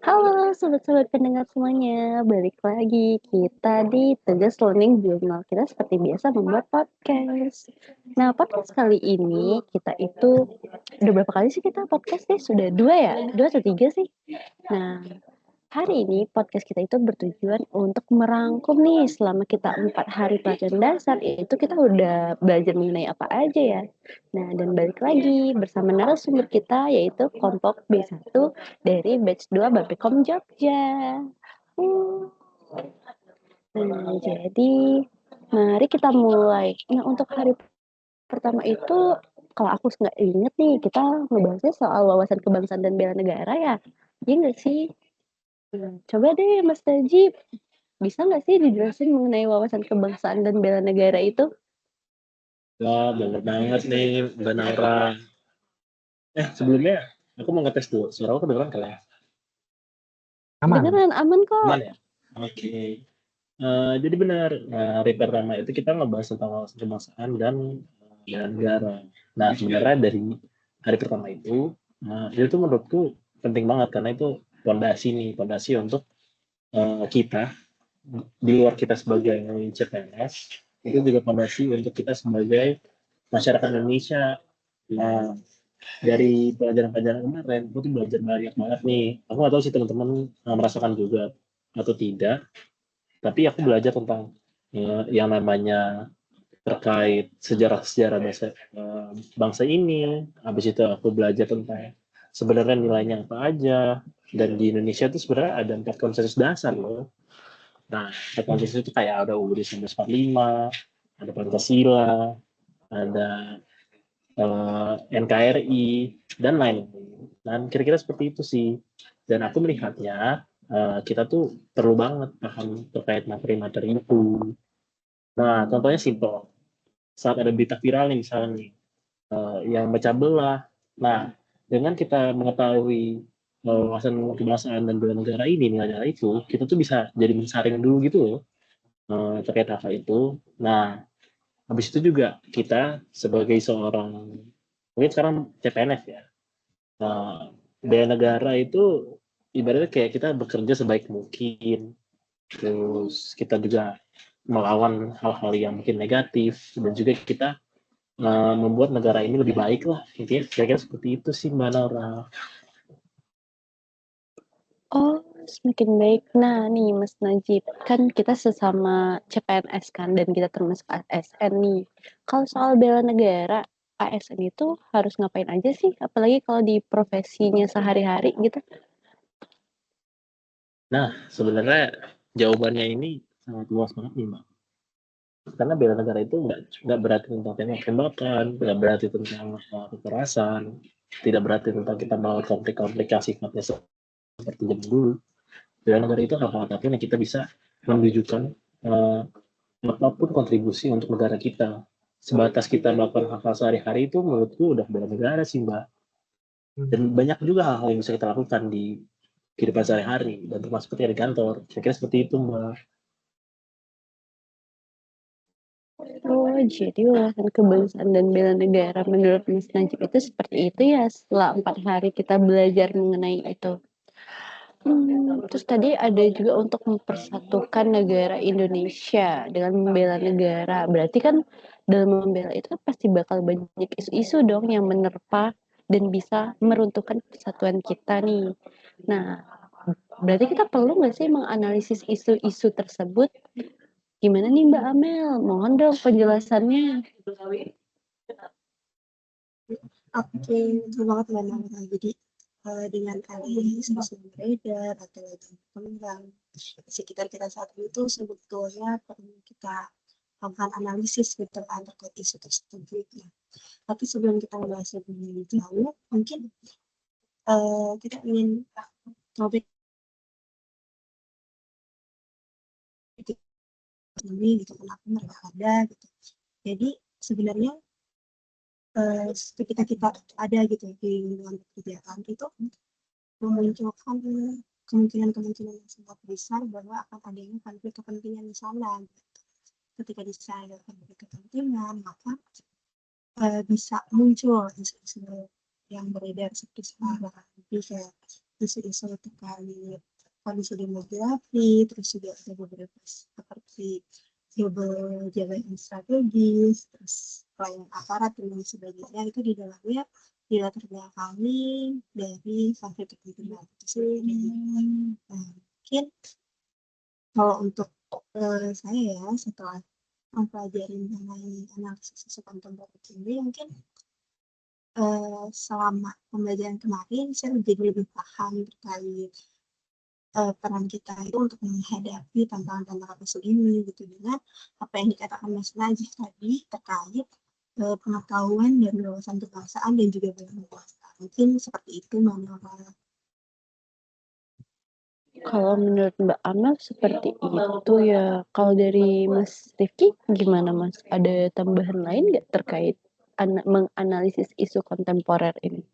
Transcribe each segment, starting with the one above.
Halo sobat-sobat pendengar semuanya, balik lagi kita di Tugas Learning Journal. Kita seperti biasa membuat podcast. Nah, podcast kali ini kita itu udah berapa kali sih kita podcast nih? Sudah 2 ya? 2 atau 3 sih? Nah, hari ini podcast kita itu bertujuan untuk merangkum nih selama kita 4 hari pelajaran dasar itu kita udah belajar mengenai apa aja ya. Nah, dan balik lagi bersama narasumber kita yaitu kelompok B1 dari batch 2 Bapekom Jogja. Uh. Nah, jadi mari kita mulai. Nah, untuk hari pertama itu kalau aku nggak inget nih, kita ngebahasnya soal wawasan kebangsaan dan bela negara ya. Iya nggak sih? Coba deh Mas Najib, bisa nggak sih dijelasin mengenai wawasan kebangsaan dan bela negara itu? Wah, bener banget nih, Mbak Naura. Sebelumnya aku mau ngetes dulu. Suara aku kedengeran kali ya? Aman. Beneran aman kok. Aman ya? Oke. Jadi benar, hari pertama itu kita ngebahas tentang wawasan kebangsaan dan bela negara. Nah, sebenarnya dari hari pertama itu menurutku penting banget karena itu pondasi untuk kita di luar kita sebagai CPNS, itu juga pondasi untuk kita sebagai masyarakat Indonesia. Nah, dari pelajaran-pelajaran kemarin, aku tuh belajar banyak banget nih. Aku nggak tahu sih teman-teman merasakan juga atau tidak, tapi aku belajar tentang yang namanya terkait sejarah-sejarah bangsa ini. Habis itu aku belajar tentang sebenarnya nilainya apa aja. Dan di Indonesia itu sebenarnya ada 4 konsensus dasar loh. Nah, 4 konsensus itu kayak ada UUD 1945, ada Pancasila, ada NKRI, dan lain-lain. Dan kira-kira seperti itu sih. Dan aku melihatnya kita tuh perlu banget paham terkait materi-materi itu. Nah, contohnya simpel. Saat ada berita viral nih misalnya nih, yang memecah belah. Nah, dengan kita mengetahui wawasan kebangsaan dan bela negara ini, nilai-nilai itu, kita tuh bisa jadi mensaring dulu gitu loh terkait hal itu. Nah, habis itu juga kita sebagai seorang mungkin sekarang CPNS ya. Nah, bela negara itu ibaratnya kayak kita bekerja sebaik mungkin. Terus kita juga melawan hal-hal yang mungkin negatif dan juga kita membuat negara ini lebih baik lah. Intinya kira-kira seperti itu sih Mbak Nora. Oh, semakin baik. Nah, nih Mas Najib, kan kita sesama CPNS kan dan kita termasuk ASN nih. Kalau soal bela negara, ASN itu harus ngapain aja sih? Apalagi kalau di profesinya sehari-hari gitu. Nah, sebenarnya jawabannya ini sangat luas banget nih Mbak. Karena bela negara itu nggak berarti tentang tembak-tembakan, nggak berarti tentang kekerasan, tidak berarti tentang kita melawan konflik-konflik yang sifatnya seperti zaman dulu. Bela negara itu hal-hal apapun yang kita bisa menunjukkan apapun kontribusi untuk negara kita. Sebatas kita melakukan hal-hal sehari-hari itu menurutku udah bela negara sih Mbak. Dan banyak juga hal-hal yang bisa kita lakukan di kehidupan sehari-hari dan termasuk ketika di kantor. Saya kira seperti itu Mbak. Oh, jadi wawasan kebangsaan dan bela negara menurut Mas Najib itu seperti itu ya setelah 4 hari kita belajar mengenai itu. Terus tadi ada juga untuk mempersatukan negara Indonesia dengan membela negara. Berarti kan dalam membela itu kan pasti bakal banyak isu-isu dong yang menerpa dan bisa meruntuhkan persatuan kita nih. Nah, berarti kita perlu nggak sih menganalisis isu-isu tersebut? Gimana nih Mbak Amel? Mohon dong penjelasannya. Oke, betul banget Mbak Nara. Jadi dengan adanya isu beredar atau lagi berkembang di sekitar kita saat ini tuh sebetulnya perlu kita lakukan analisis gitu kan terkait isu tersebut. Nah, tapi sebelum kita membahas lebih jauh, mungkin kita ingin topik ini gitu kenapa mereka ada gitu. Jadi sebenarnya ketika kita ada gitu di lingkungan pekerjaan itu memunculkan kemungkinan yang sangat besar bahwa akan adanya konflik kepentingan di sana. Ketika di sana ada konflik kepentingan, maka bisa muncul isu-isu yang beredar seperti sekarang. Jadi kayak isu-isu terkait kondisi demografi, terus juga ada beberapa seperti global development strategis, terus pelayanan aparat dan lain sebagainya itu di dalamnya dilatar belakangi dari konflik kepentingan itu sendiri. Nah, mungkin kalau untuk saya ya setelah mempelajari mengenai analisis isu kontemporer ini mungkin selama pembelajaran kemarin saya menjadi lebih paham terkait peran kita itu untuk menghadapi tantangan-tantangan isu ini gitu dengan apa yang dikatakan Mas Najih tadi terkait pengetahuan dan wawasan kebangsaan dan juga berkebangsaan. Mungkin seperti itu Mbak Nora. Kalau menurut Mbak Amel seperti itu ya. Kalau dari Mas Rifki gimana Mas? Ada tambahan lain nggak terkait menganalisis isu kontemporer ini?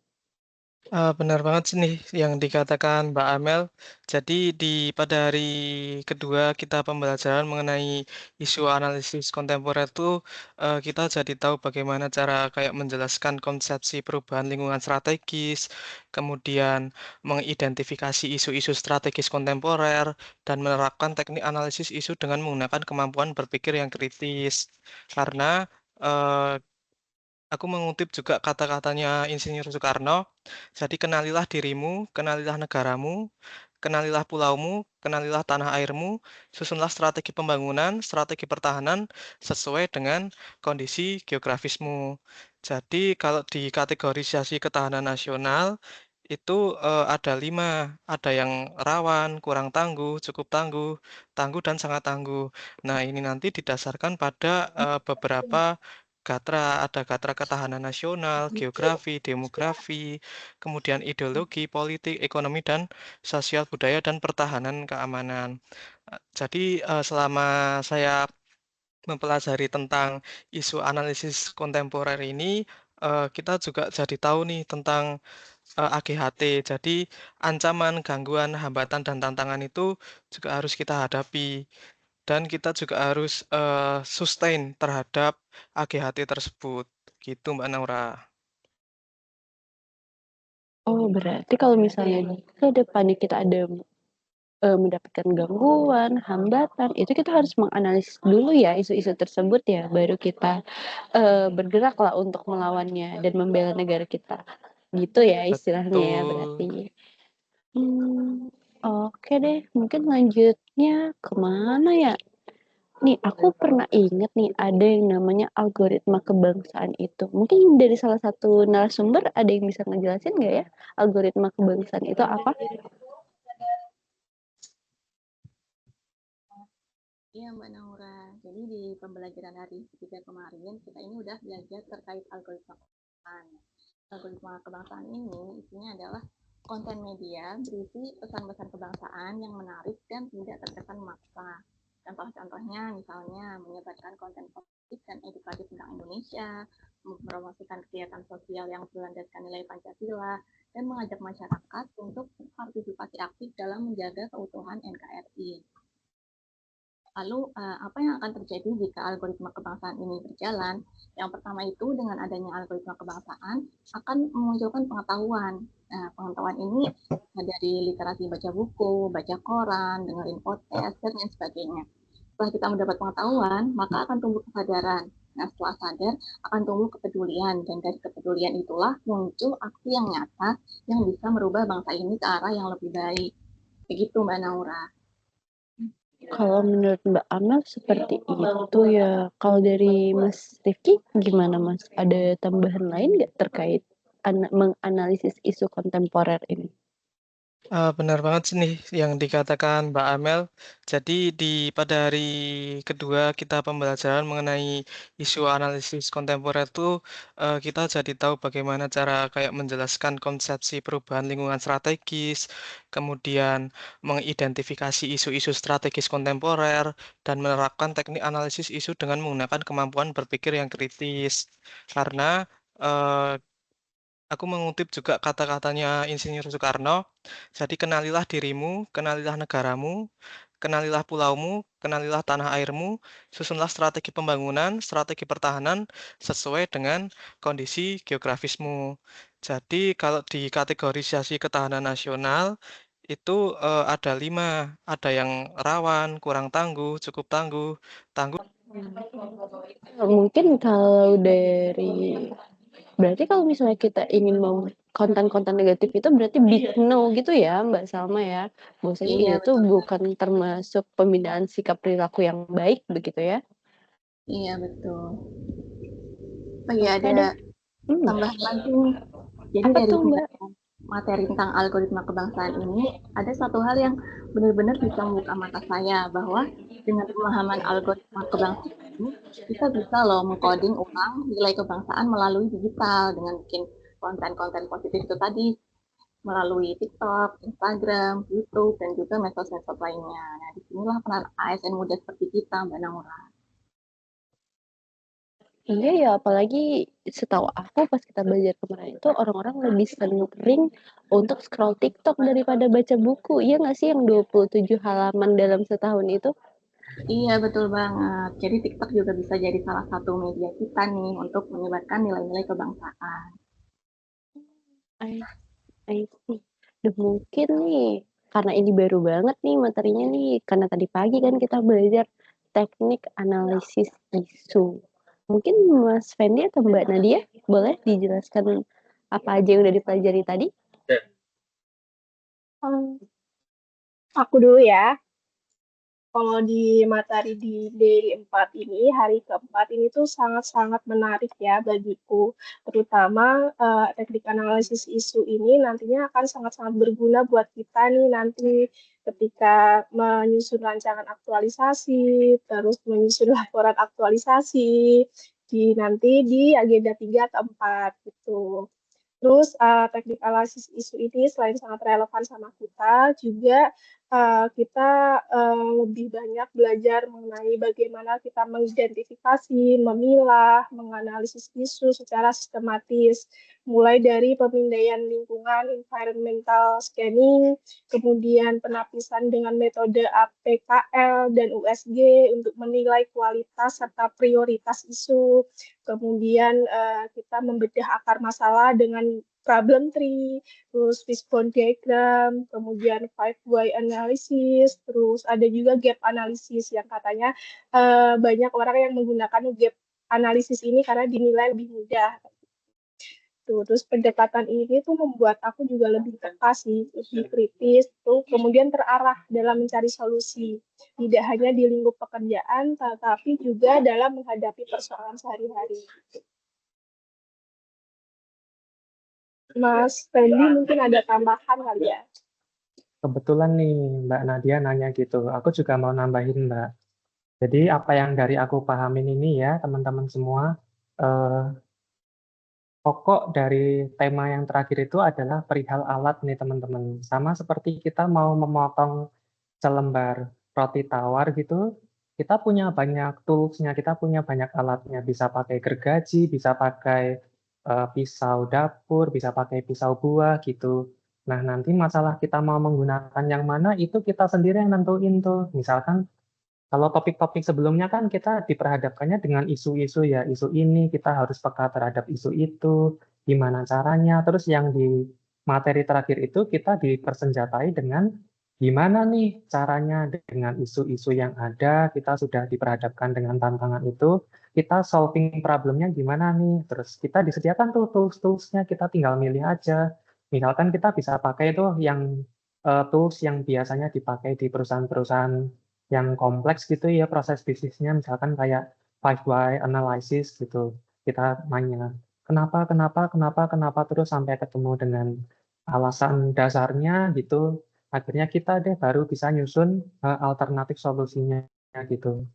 Benar banget sih nih yang dikatakan Mbak Amel. Jadi pada hari kedua kita pembelajaran mengenai isu analisis kontemporer itu kita jadi tahu bagaimana cara kayak menjelaskan konsepsi perubahan lingkungan strategis, kemudian mengidentifikasi isu-isu strategis kontemporer, dan menerapkan teknik analisis isu dengan menggunakan kemampuan berpikir yang kritis. Karena eh, aku mengutip juga kata-katanya Insinyur Soekarno, jadi kenalilah dirimu, kenalilah negaramu, kenalilah pulaumu, kenalilah tanah airmu, susunlah strategi pembangunan, strategi pertahanan sesuai dengan kondisi geografismu. Jadi kalau di kategorisasi ketahanan nasional itu ada 5, ada yang rawan, kurang tangguh, cukup tangguh, tangguh dan sangat tangguh. Nah ini nanti didasarkan pada beberapa Gatra, ada Gatra ketahanan nasional, geografi, demografi, kemudian ideologi, politik, ekonomi, dan sosial budaya dan pertahanan keamanan. Jadi selama saya mempelajari tentang isu analisis kontemporer ini, kita juga jadi tahu nih tentang AGHT. Jadi ancaman, gangguan, hambatan, dan tantangan itu juga harus kita hadapi. Dan kita juga harus sustain terhadap AGHT tersebut. Gitu Mbak Naura. Oh, berarti kalau misalnya ke depannya kita ada mendapatkan gangguan, hambatan, itu kita harus menganalisis dulu ya isu-isu tersebut ya, baru kita bergerak lah untuk melawannya dan membela negara kita. Gitu ya istilahnya ya Betul. berarti. Oke deh, mungkin lanjutnya kemana ya? Nih, aku pernah inget nih ada yang namanya algoritma kebangsaan itu. Mungkin dari salah satu narasumber ada yang bisa ngejelasin nggak ya algoritma kebangsaan itu apa? Iya Mbak Naura, jadi di pembelajaran hari ketiga kemarin kita ini udah belajar terkait algoritma kebangsaan. Algoritma kebangsaan ini isinya adalah konten media berisi pesan-pesan kebangsaan yang menarik dan tidak terkesan memaksa. Contoh-contohnya misalnya menyebarkan konten positif dan edukatif tentang Indonesia, mempromosikan kegiatan sosial yang berlandaskan nilai Pancasila, dan mengajak masyarakat untuk partisipasi aktif dalam menjaga keutuhan NKRI. Lalu apa yang akan terjadi jika algoritma kebangsaan ini berjalan? Yang pertama itu dengan adanya algoritma kebangsaan akan memunculkan pengetahuan. Nah, pengetahuan ini dari literasi baca buku, baca koran, dengerin podcast, dan lain sebagainya. Setelah kita mendapat pengetahuan, maka akan tumbuh kesadaran. Nah, setelah sadar akan tumbuh kepedulian, dan dari kepedulian itulah muncul aksi yang nyata yang bisa merubah bangsa ini ke arah yang lebih baik. Begitu Mbak Naura. Kalau menurut Mbak Amel seperti itu ya. Kalau dari Mas Rifki gimana Mas? Ada tambahan lain nggak terkait menganalisis isu kontemporer ini? Benar banget sih nih yang dikatakan Mbak Amel. Jadi pada hari kedua kita pembelajaran mengenai isu analisis kontemporer itu kita jadi tahu bagaimana cara kayak menjelaskan konsepsi perubahan lingkungan strategis, kemudian mengidentifikasi isu-isu strategis kontemporer, dan menerapkan teknik analisis isu dengan menggunakan kemampuan berpikir yang kritis. Karena eh, aku mengutip juga kata-katanya Insinyur Soekarno, jadi kenalilah dirimu, kenalilah negaramu, kenalilah pulaumu, kenalilah tanah airmu, susunlah strategi pembangunan, strategi pertahanan sesuai dengan kondisi geografismu. Jadi kalau di kategorisasi ketahanan nasional itu ada 5, ada yang rawan, kurang tangguh, cukup tangguh, tangguh. Mungkin kalau berarti kalau misalnya kita ingin konten-konten negatif itu berarti big no gitu ya Mbak Salma ya. Bahwasanya Iya, itu betul. bukan termasuk pembinaan sikap perilaku yang baik begitu ya. Iya, betul. Oh iya, Oke ada deh. tambahan lagi nih. Jadi Apa dari tuh Mbak? materi tentang algoritma kebangsaan ini, ada satu hal yang benar-benar bisa membuka mata saya, bahwa dengan pemahaman algoritma kebangsaan ini, kita bisa loh mengcoding ulang nilai kebangsaan melalui digital, dengan bikin konten-konten positif itu tadi, melalui TikTok, Instagram, YouTube, dan juga medsos-medsos lainnya. Nah, disinilah peran ASN muda seperti kita, Mbak Naura. Iya ya, apalagi setahu aku pas kita belajar kemarin itu orang-orang lebih sering untuk scroll TikTok daripada baca buku. Iya nggak sih yang 27 halaman dalam setahun itu? Iya, betul banget. Jadi TikTok juga bisa jadi salah satu media kita nih untuk menyebarkan nilai-nilai kebangsaan. I, I see. Duh, mungkin nih, karena ini baru banget nih materinya nih, karena tadi pagi kan kita belajar teknik analisis isu. Mungkin Mas Fendi atau Mbak Nadia boleh dijelaskan apa aja yang udah dipelajari tadi? Aku dulu ya. Kalau di materi di day 4 ini, hari keempat ini tuh sangat-sangat menarik ya bagiku. Terutama teknik analisis isu ini nantinya akan sangat-sangat berguna buat kita nih nanti ketika menyusun rancangan aktualisasi, terus menyusun laporan aktualisasi, nanti di agenda 3 atau 4 gitu. Terus teknik analisis isu ini selain sangat relevan sama kita, juga kita lebih banyak belajar mengenai bagaimana kita mengidentifikasi, memilah, menganalisis isu secara sistematis, mulai dari pemindaian lingkungan, environmental scanning, kemudian penapisan dengan metode APKL dan USG untuk menilai kualitas serta prioritas isu. Kemudian kita membedah akar masalah dengan problem tree, terus fishbone diagram, kemudian 5 why analysis, terus ada juga gap analysis yang katanya banyak orang yang menggunakan gap analisis ini karena dinilai lebih mudah. Terus pendekatan ini tuh membuat aku juga lebih peka sih, lebih kritis, tuh kemudian terarah dalam mencari solusi. Tidak hanya di lingkup pekerjaan, tetapi juga dalam menghadapi persoalan sehari-hari. Mas Fendi mungkin ada tambahan kali ya? Kebetulan nih Mbak Nadia nanya gitu, aku juga mau nambahin Mbak. Jadi apa yang dari aku pahamin ini ya teman-teman semua, pokok dari tema yang terakhir itu adalah perihal alat nih teman-teman. Sama seperti kita mau memotong selembar roti tawar gitu, kita punya banyak tools-nya, kita punya banyak alatnya. Bisa pakai gergaji, bisa pakai pisau dapur, bisa pakai pisau buah gitu. Nah, nanti masalah kita mau menggunakan yang mana itu kita sendiri yang nentuin tuh. Misalkan kalau topik-topik sebelumnya kan kita diperhadapkannya dengan isu-isu ya, isu ini kita harus peka terhadap isu itu, gimana caranya. Terus yang di materi terakhir itu kita dipersenjatai dengan gimana nih caranya dengan isu-isu yang ada, kita sudah diperhadapkan dengan tantangan itu, kita solving problemnya gimana nih. Terus kita disediakan tuh tools-toolsnya, kita tinggal milih aja. Misalkan kita bisa pakai tuh yang tools yang biasanya dipakai di perusahaan-perusahaan yang kompleks gitu ya proses bisnisnya, misalkan kayak 5 why analysis gitu. Kita nanya kenapa terus sampai ketemu dengan alasan dasarnya gitu. Akhirnya kita deh baru bisa nyusun alternatif solusinya gitu.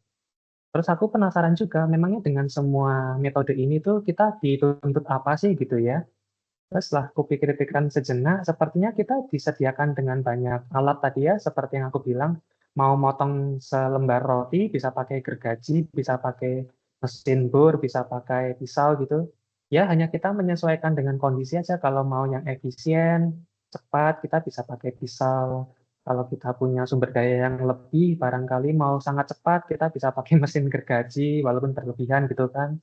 Terus aku penasaran juga, memangnya dengan semua metode ini tuh kita dituntut apa sih gitu ya? Terus setelah aku pikir-pikirkan sejenak, sepertinya kita disediakan dengan banyak alat tadi ya, seperti yang aku bilang, mau motong selembar roti, bisa pakai gergaji, bisa pakai mesin bor, bisa pakai pisau gitu. Ya, hanya kita menyesuaikan dengan kondisi aja, kalau mau yang efisien, cepat, kita bisa pakai pisau. Kalau kita punya sumber daya yang lebih, barangkali mau sangat cepat, kita bisa pakai mesin gergaji, walaupun berlebihan gitu kan.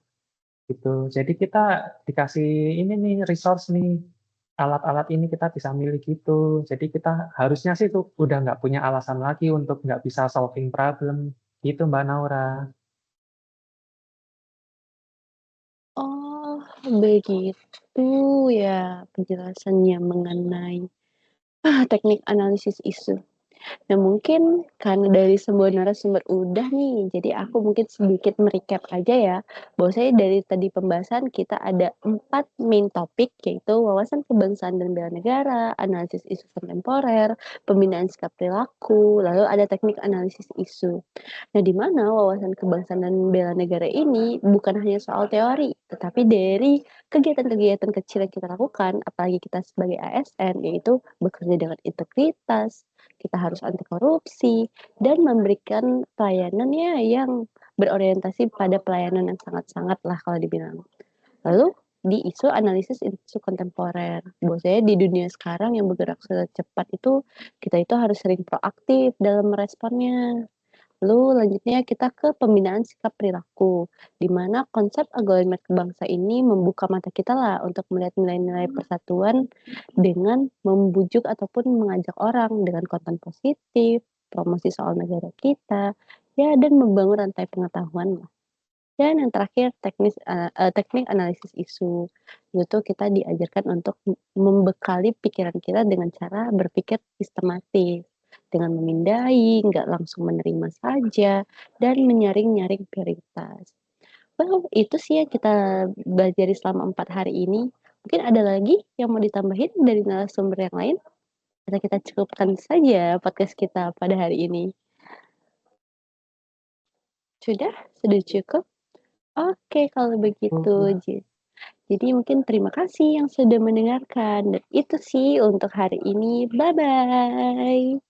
Gitu. Jadi kita dikasih ini nih, resource nih, alat-alat ini kita bisa milih gitu. Jadi kita harusnya sih tuh udah nggak punya alasan lagi untuk nggak bisa solving problem. Gitu Mbak Naura. Oh, begitu ya penjelasannya mengenai teknik analisis isu. Nah, mungkin karena dari semua narasumber udah nih, jadi aku mungkin sedikit merecap aja ya. Bahwasanya dari tadi pembahasan kita ada 4 main topik, yaitu wawasan kebangsaan dan bela negara, analisis isu kontemporer, pembinaan sikap perilaku, lalu ada teknik analisis isu. Nah, di mana wawasan kebangsaan dan bela negara ini bukan hanya soal teori, tetapi dari kegiatan-kegiatan kecil yang kita lakukan, apalagi kita sebagai ASN, yaitu bekerja dengan integritas, kita harus anti korupsi, dan memberikan pelayanannya yang berorientasi pada pelayanan yang sangat-sangat lah kalau dibilang. Lalu di isu analisis isu kontemporer, bahwasanya di dunia sekarang yang bergerak secepat itu, kita itu harus sering proaktif dalam meresponnya. Lalu lanjutnya kita ke pembinaan sikap perilaku, di mana konsep agroalimet bangsa ini membuka mata kita lah untuk melihat nilai-nilai persatuan dengan membujuk ataupun mengajak orang dengan konten positif, promosi soal negara kita, ya dan membangun rantai pengetahuan lah. Dan yang terakhir teknik analisis isu, itu kita diajarkan untuk membekali pikiran kita dengan cara berpikir sistematis, dengan memindai, nggak langsung menerima saja, dan menyaring-nyaring prioritas. Well, itu sih yang kita belajar selama 4 hari ini. Mungkin ada lagi yang mau ditambahin dari narasumber yang lain? Atau kita cukupkan saja podcast kita pada hari ini? Sudah? Sudah cukup? Oke, kalau begitu. Jadi mungkin terima kasih yang sudah mendengarkan. Dan itu sih untuk hari ini. Bye-bye.